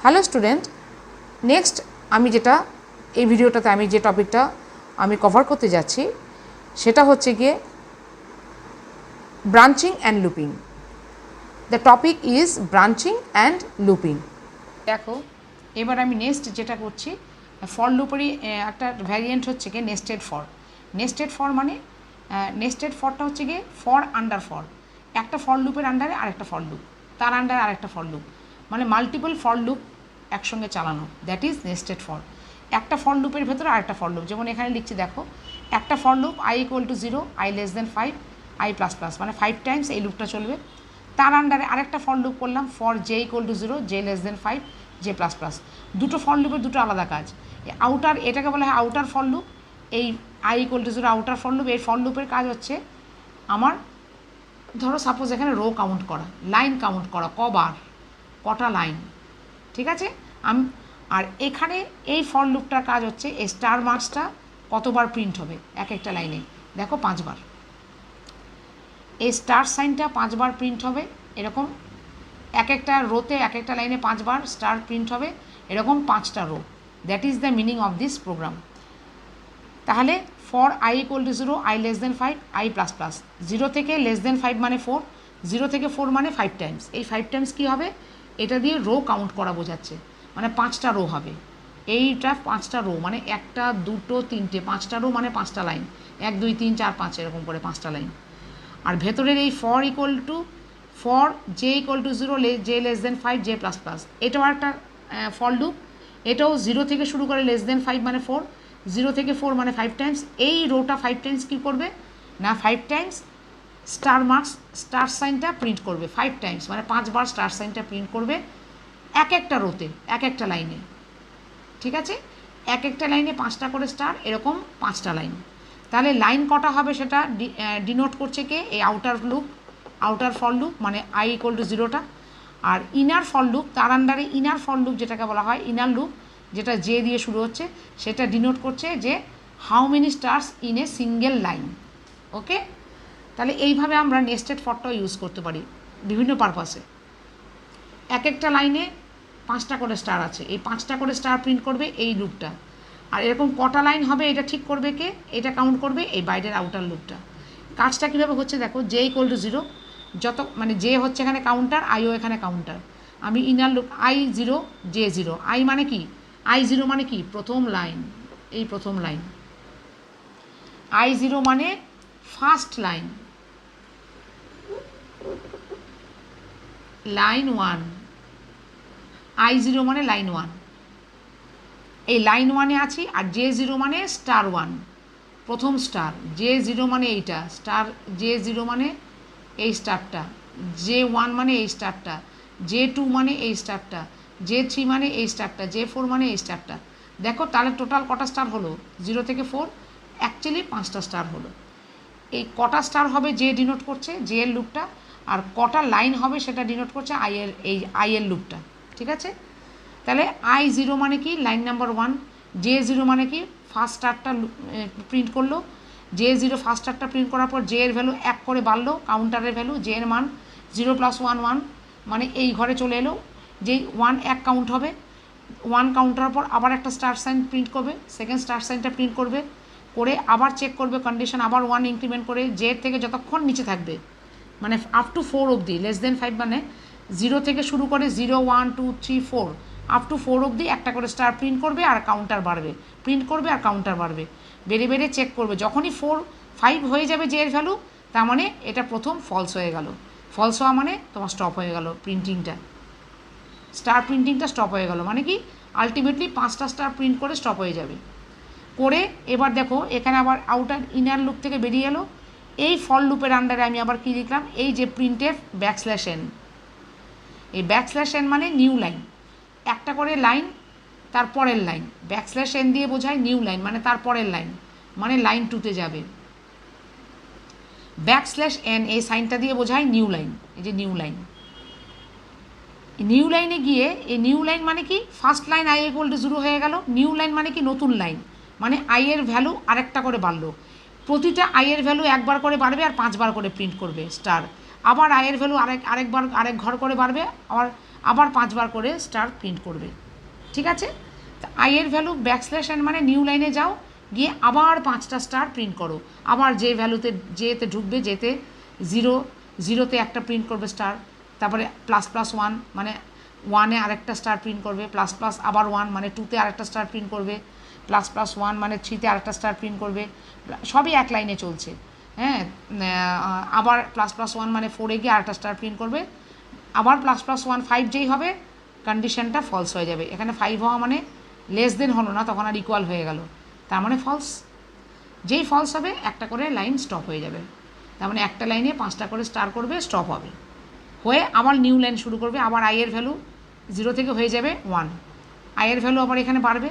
Hello student, next আমি যেটা এই ভিডিওটাতে আমি যে টপিকটা আমি কভার করতে যাচ্ছি সেটা হচ্ছে গিয়ে branching and looping. The topic is branching and looping. দেখো এবার আমি নেক্সট যেটা করছি, ফর লুপেরই একটা ভ্যারিয়েন্ট হচ্ছে গিয়ে নেস্টেড ফর। নেস্টেড ফর মানে নেস্টেড ফরটা হচ্ছে গিয়ে ফর আন্ডার ফর, একটা ফর লুপের আন্ডারে আরেকটা ফর লুপ, তার আন্ডারে আরেকটা ফর লুপ, মানে মাল্টিপল ফর লুপ একসঙ্গে চালানো, দ্যাট ইজ নেস্টেড ফর। একটা ফর লুপের ভেতরে আরেকটা ফর লুপ, যেমন এখানে লিখছি দেখো, একটা for loop i = 0, i <5, i++, মানে 5 টাইমস এই লুপটা চলবে। তার আন্ডারে আরেকটা ফর লুপ করলাম ফর j = 0, j <5, j++। দুটো ফর লুপের দুটো আলাদা কাজ। আউটার, এটাকে বলা হয় আউটার ফর লুপ, এই i = 0 আউটার ফর লুপ। এই ফর লুপের কাজ হচ্ছে আমার, ধরো সাপোজ এখানে রো কাউন্ট করা, লাইন কাউন্ট করা, কটা লাইন, ঠিক আছে। আর এখানে এই ফর লুপটার কাজ হচ্ছে এই স্টার মার্কসটা কতবার প্রিন্ট হবে এক একটা লাইনে, দেখো 5 বার। এই স্টার সাইনটা 5 বার প্রিন্ট হবে, এরকম এক একটা রোতে এক একটা লাইনে 5 বার স্টার প্রিন্ট হবে, এরকম 5টা row. That is the meaning of this program. তাহলে ফর i = 0, i <5, i++, 0 থেকে <5 মানে 4, 0 থেকে 4 মানে 5 টাইমস। এই 5 টাইমস কী হবে, এটা দিয়ে রো কাউন্ট করা বোঝাচ্ছে, মানে 5টা রো হবে। এইটা 5টা রো মানে 1টা 2টো 3টে, 5টা রো মানে 5টা লাইন, 1 2 3 4 5 এরকম করে 5টা লাইন। আর ভেতরের এই ফর j = 0, j <5, j++, এটাও একটা ফর লুপ, এটাও 0 থেকে শুরু করে <5 মানে 4, 0 থেকে 4 মানে 5 টাইমস। এই রোটা 5 টাইমস কী করবে না, 5 টাইমস স্টার মার্কস, স্টার সাইনটা প্রিন্ট করবে 5 টাইমস, মানে 5 বার স্টার সাইনটা প্রিন্ট করবে এক একটা রোতে, এক একটা লাইনে, ঠিক আছে। এক একটা লাইনে 5টা করে স্টার, এরকম 5টা লাইন। তাহলে লাইন কটা হবে সেটা ডিনোট করছে কে, এই outer loop, outer for loop, মানে i = 0টা। আর ইনার ফর লুপ, তার আন্ডারে ইনার ফর লুপ যেটাকে বলা হয় ইনার লুপ, যেটা জে দিয়ে শুরু হচ্ছে, সেটা ডিনোট করছে যে how many stars in a single line. Okay, তাহলে এইভাবে আমরা নেস্টেড ফরটাও ইউজ করতে পারি বিভিন্ন পারপাসে। এক একটা লাইনে 5টা করে স্টার আছে, এই 5টা করে স্টার প্রিন্ট করবে এই লুপটা। আর এরকম কটা লাইন হবে এটা ঠিক করবে কে, এটা কাউন্ট করবে এই বাইরের আউটার লুপটা। কাজটা কীভাবে হচ্ছে দেখো, j = 0, যত মানে j হচ্ছে এখানে কাউন্টার, iও এখানে কাউন্টার। আমি inner loop i 0, j 0, i মানে কি, i 0 মানে কি প্রথম লাইন, এই প্রথম লাইন, i 0 মানে ফার্স্ট লাইন, লাইন 1, i 0 মানে লাইন 1, এই লাইন 1-এ আছি। আর j 0 মানে স্টার 1, প্রথম স্টার, j 0 মানে এইটা স্টার, j 0 মানে এই স্টারটা, j 1 মানে এই স্টারটা, j 2 মানে এই স্টারটা, j 3 মানে এই স্টারটা, j 4 মানে এই স্টারটা। দেখো তাহলে টোটাল কটা স্টার হলো, 0 থেকে 4, অ্যাকচুয়ালি 5টা স্টার হলো। এই কটা স্টার হবে যে ডিনোট করছে j এর লুপটা, আর কটা লাইন হবে সেটা ডিনোট করছে i এর লুপটা, ঠিক আছে। তাহলে i 0 মানে কি লাইন নাম্বার 1, j 0 মানে কি ফার্স্ট স্টারটা প্রিন্ট করলো, j 0 ফার্স্ট স্টারটা প্রিন্ট করার পর j এর ভ্যালু 1 করে বাড়লো, কাউন্টারের ভ্যালু j এর মান 0 + 1 1, মানে এই ঘরে চলে এলো, যেই 1 1 কাউন্ট হবে, 1 কাউন্টার পর আবার একটা স্টার সাইন প্রিন্ট করবে, সেকেন্ড স্টার সাইনটা প্রিন্ট করবে, করে আবার চেক করবে কন্ডিশন, আবার 1 ইনক্রিমেন্ট করে j থেকে যতক্ষণ নিচে থাকবে, মানে আপ টু 4 অবধি, <5 মানে 0 থেকে শুরু করে 0 1 2 3 4 আপ টু 4 অবধি একটা করে স্টার প্রিন্ট করবে আর কাউন্টার বাড়বে, প্রিন্ট করবে আর কাউন্টার বাড়বে, বেড়ে বেড়ে চেক করবে। যখনই 4 5 হয়ে যাবে j এর ভ্যালু, তার মানে এটা প্রথম ফলস হয়ে গেল, ফলস হওয়া মানে তোমার স্টপ হয়ে গেল প্রিন্টিংটা, স্টার প্রিন্টিংটা স্টপ হয়ে গেল, মানে কি আলটিমেটলি 5টা স্টার প্রিন্ট করে স্টপ হয়ে যাবে। করে এবার দেখো এখানে আবার আউটার ইনার লুপ থেকে বেরিয়ে এলো, এই ফর লুপের আন্ডারে আমি আবার কী লিখলাম, এই যে প্রিন্টের \n, এই \n মানে নিউ লাইন, একটা করে লাইন তারপরের লাইন, \n দিয়ে বোঝায় নিউ লাইন, মানে তারপরের লাইন, মানে লাইন 2তে যাবে। \n এই সাইনটা দিয়ে বোঝায় নিউ লাইন, এই যে নিউ লাইন, নিউ লাইনে গিয়ে এই নিউ লাইন মানে কি ফার্স্ট লাইন i = 0 হয়ে গেল, নিউ লাইন মানে কি নতুন লাইন, মানে i এর ভ্যালু আরেকটা করে বাড়লো, প্রতিটা i এর ভ্যালু একবার করে বাড়বে আর 5 বার করে প্রিন্ট করবে স্টার, আবার i এর ভ্যালু আরেক ঘর করে বাড়বে, আবার 5 বার করে স্টার প্রিন্ট করবে। ঠিক আছে, তা আই এর ভ্যালু ব্যাকস্ল্যাশ এন মানে নিউ লাইনে যাও, গিয়ে আবার 5টা স্টার প্রিন্ট করো, আবার যে ভ্যালুতে যেতে ঢুকবে, যেতে জিরোতে একটা প্রিন্ট করবে স্টার, তারপরে প্লাস প্লাস ওয়ান মানে ওয়ানে আরেকটা স্টার প্রিন্ট করবে, প্লাস প্লাস আবার ওয়ান মানে টুতে আরেকটা স্টার প্রিন্ট করবে, প্লাস প্লাস ওয়ান মানে থ্রিতে আরেকটা স্টার প্রিন্ট করবে, সবই এক লাইনে চলছে। হ্যাঁ, আবার প্লাস প্লাস ওয়ান মানে 4-এ গিয়ে আরেকটা স্টার প্রিন্ট করবে, আবার প্লাস প্লাস ওয়ান 5 যেই হবে কন্ডিশনটা ফলস হয়ে যাবে। এখানে 5 হওয়া মানে লেস দেন হলো না, তখন আর ইকুয়াল হয়ে গেল, তার মানে ফলস। যেই ফলস হবে একটা করে লাইন স্টপ হয়ে যাবে, তার মানে একটা লাইনে 5টা করে স্টার করবে, স্টপ হবে, হয়ে আবার নিউ লাইন শুরু করবে। আবার আই এর ভ্যালু 0 থেকে হয়ে যাবে 1, আই এর ভ্যালু আবার এখানে বাড়বে,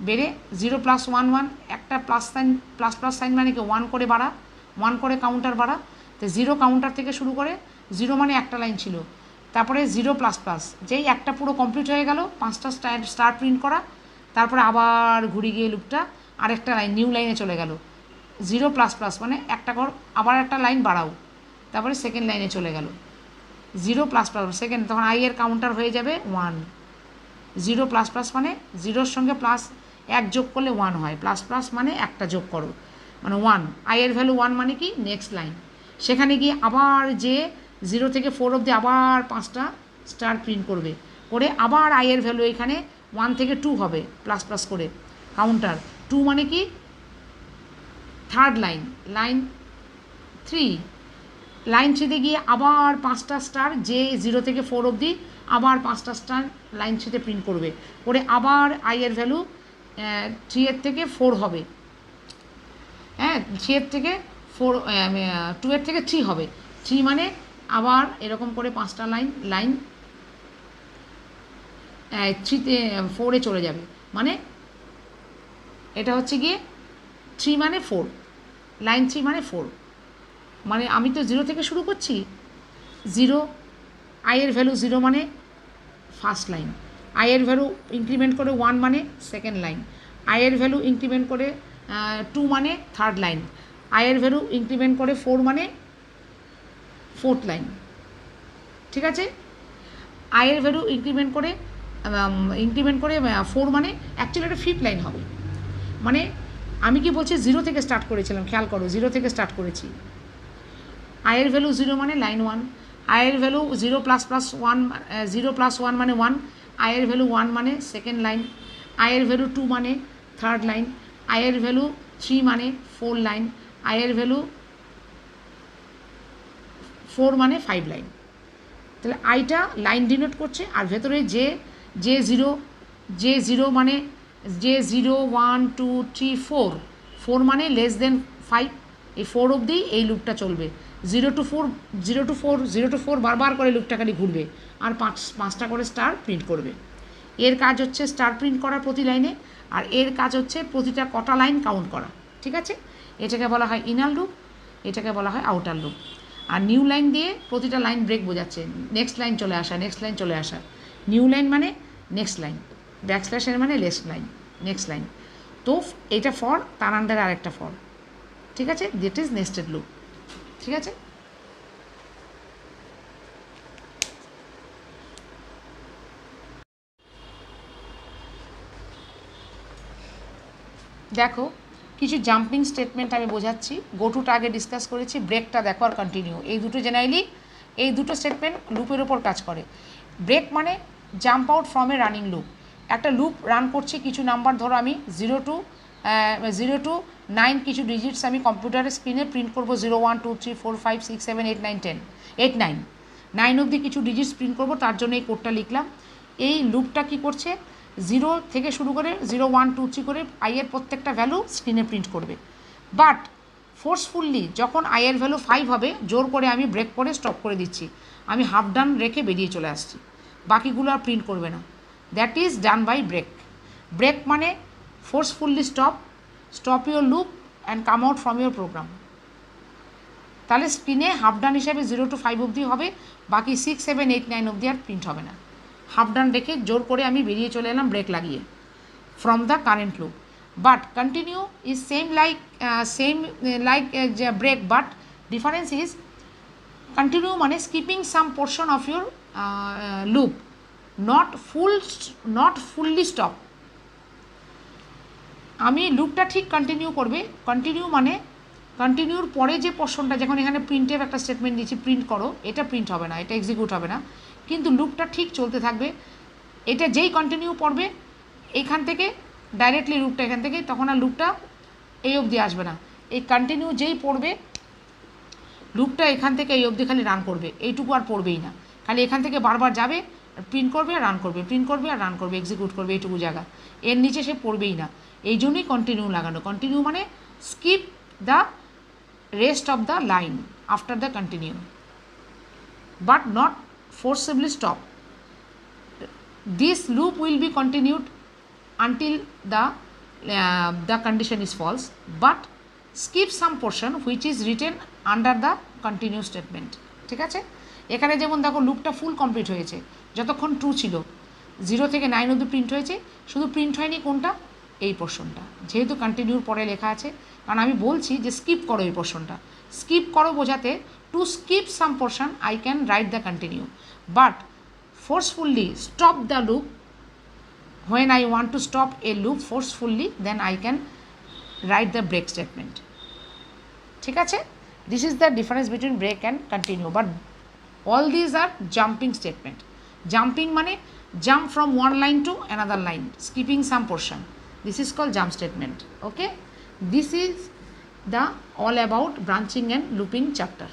বেড়ে 0 + 1 1, একটা প্লাস সাইন মানে কি 1 করে বাড়া, 1 করে কাউন্টার বাড়া, তো 0 কাউন্টার থেকে শুরু করে, 0 মানে একটা লাইন ছিল, তারপরে 0++, যেই একটা পুরো কমপ্লিট হয়ে গেল 5টা স্টার প্রিন্ট করা, তারপরে আবার ঘুরে গিয়ে লুপটা আরেকটা লাইন নিউ লাইনে চলে গেল, 0++ মানে একটা ঘর আবার একটা লাইন বাড়াও, তারপরে সেকেন্ড লাইনে চলে গেল 0++ সেকেন্ড, তখন আই এর কাউন্টার হয়ে যাবে 1, 0++ মানে 0-র সঙ্গে প্লাস 1 যোগ করলে 1 হয়, প্লাস প্লাস মানে একটা যোগ করো মানে 1, আই এর ভ্যালু 1 মানে কি নেক্সট লাইন, সেখানে গিয়ে আবার যে 0 থেকে 4 অবধি আবার 5টা স্টার প্রিন্ট করবে, করে আবার আই এর ভ্যালু এখানে 1 থেকে 2 হবে প্লাস প্লাস করে কাউন্টার, 2 মানে কি থার্ড লাইন, লাইন 3, লাইন 3-তে গিয়ে আবার 5টা স্টার, যে 0 থেকে 4 অবধি আবার 5টা স্টার লাইন 3-তে প্রিন্ট করবে, করে আবার আই এর ভ্যালু 3-এর থেকে 4 হবে, হ্যাঁ 3-এর থেকে 4, 2-এর থেকে 3 হবে, 3 মানে আবার এরকম করে 5টা লাইন 3-তে 4-এ চলে যাবে, মানে এটা হচ্ছে গিয়ে 3 মানে 4, লাইন 3 মানে 4, মানে আমি তো 0 থেকে শুরু করছি, 0 আই এর ভ্যালু 0 মানে ফার্স্ট লাইন, আই এর ভ্যালু ইনক্রিমেন্ট করে 1 মানে সেকেন্ড লাইন, আই এর ভ্যালু ইনক্রিমেন্ট করে 2 মানে থার্ড লাইন, আই এর ভ্যালু ইনক্রিমেন্ট করে 4 মানে ফোর্থ লাইন। ঠিক আছে, আই এর ভ্যালু ইনক্রিমেন্ট করে 4 মানে অ্যাকচুয়ালি এটা ফিফথ লাইন হবে, মানে আমি কি বলছি 0 থেকে স্টার্ট করেছিলাম, খেয়াল করো 0 থেকে স্টার্ট করেছি, আই এর ভ্যালু 0 মানে লাইন 1, আই এর ভ্যালু 0++1, 0+1 মানে 1, আই এর ভ্যালু 1 মানে সেকেন্ড লাইন, আই এর ভ্যালু 2 মানে থার্ড লাইন, আই এর ভ্যালু 3 মানে 4 লাইন, আই এর ভ্যালু 4 মানে 5 লাইন। তাহলে আইটা লাইন ডিনোট করছে, আর ভেতরে যে 0 মানে যে 0 1 2 3 4 মানে লেস দেন 5, এই 4 অবধি এই লুপটা চলবে, 0 to 4 বারবার করে লুপটা খালি ঘুরবে, আর 5টা করে স্টার প্রিন্ট করবে। এর কাজ হচ্ছে স্টার প্রিন্ট করা প্রতি লাইনে, আর এর কাজ হচ্ছে প্রতিটা কটা লাইন কাউন্ট করা। ঠিক আছে, এটাকে বলা হয় ইনার লুপ, এটাকে বলা হয় আউটার লুপ। আর নিউ লাইন দিয়ে প্রতিটা লাইন ব্রেক বোঝাচ্ছে, নেক্সট লাইন চলে আসা, নেক্সট লাইন চলে আসা, নিউ লাইন মানে নেক্সট লাইন, ব্যাকস্ল্যাশের মানে নেক্সট লাইন। তো এটা ফর, তার আন্ডারে আরেকটা ফর। ঠিক আছে, দ্যাট ইজ নেস্টেড লুপ। ঠিক আছে, দেখো কিছু জাম্পিং স্টেটমেন্ট আমি বোঝাচ্ছি। গোটুটা আগে ডিসকাস করেছি, ব্রেকটা দেখো আর কন্টিনিউ, এই দুটো জেনারেলি এই দুটো স্টেটমেন্ট লুপের ওপর কাজ করে। ব্রেক মানে jump out from a running loop, একটা লুপ রান করছি, কিছু নাম্বার ধরো আমি 0 to 9 কিছু ডিজিটস আমি কম্পিউটারের স্ক্রিনে প্রিন্ট করবো, 0 1 2 3 4 5 6 7 8 9 10 8 9 অবধি কিছু ডিজিটস প্রিন্ট করবো, তার জন্য এই কোডটা লিখলাম। এই লুপটা কি করছে, 0 থেকে শুরু করে 0 1 2 3 করে আইয়ের প্রত্যেকটা ভ্যালু স্ক্রিনে প্রিন্ট করবে। বাট ফোর্সফুলি যখন আইয়ের ভ্যালু 5 হবে, জোর করে আমি ব্রেক করে স্টপ করে দিচ্ছি, আমি হাফ ডান রেখে বেরিয়ে চলে আসছি, বাকিগুলো আর প্রিন্ট করবে না। That is done by break. Break মানে forcefully stop your loop and come out from your program. তাহলে স্ক্রিনে হাফ ডান হিসাবে 0 to 5 অবধি হবে, বাকি 6 7 8 9 অবধি আর প্রিন্ট হবে না। হাফ ডান রেখে জোর করে আমি বেরিয়ে চলে এলাম ব্রেক লাগিয়ে from the current loop. But continue is same like break, but difference is continue মানে skipping some portion of your loop, not fully stop. আমি লুপটা ঠিক কন্টিনিউ করবে, কন্টিনিউ মানে কন্টিনিউর পরে যে পোর্শনটা, যখন এখানে প্রিন্টের একটা স্টেটমেন্ট দিচ্ছি প্রিন্ট করো, এটা প্রিন্ট হবে না, এটা এক্সিকিউট হবে না, কিন্তু লুপটা ঠিক চলতে থাকবে। এটা যেই কন্টিনিউ পড়বে এইখান থেকে ডাইরেক্টলি লুপটা এখান থেকে, তখন আর লুপটা এই অবধি আসবে না। এই কন্টিনিউ যেই পড়বে লুপটা এখান থেকে এই অবধি খালি রান করবে, এইটুকু আর পড়বেই না, খালি এখান থেকে বারবার যাবে, প্রিন্ট করবে আর রান করবে, প্রিন্ট করবে আর রান করবে, এক্সিকিউট করবে, এইটুকু জায়গা, এর নিচে সে পড়বেই না। এই জন্যই কন্টিনিউ লাগানো। কন্টিনিউ মানে skip the rest of the line after the continue, but not ফোর্সিবলি stop. This loop will be continued until the condition is false, but skip some portion which is written under the continue statement. ঠিক আছে, এখানে যেমন দেখো লুপটা full complete হয়েছে, যতক্ষণ true ছিল 0 থেকে 9 অবধি প্রিন্ট হয়েছে, শুধু প্রিন্ট হয়নি কোনটা, এই পোর্শনটা, যেহেতু কন্টিনিউর পরে লেখা আছে। কারণ আমি বলছি যে স্কিপ করো এই পোর্শনটা, স্কিপ করো বোঝাতে, to skip some portion I can write the continue, but forcefully stop the loop. When I want to stop a loop forcefully, then I can write the break statement. ঠিক আছে, this is the difference between break and continue, but all these are jumping statement. Jumping মানে jump from one line to another line, skipping some portion, this is called jump statement. Okay, this is the all about branching and looping chapter.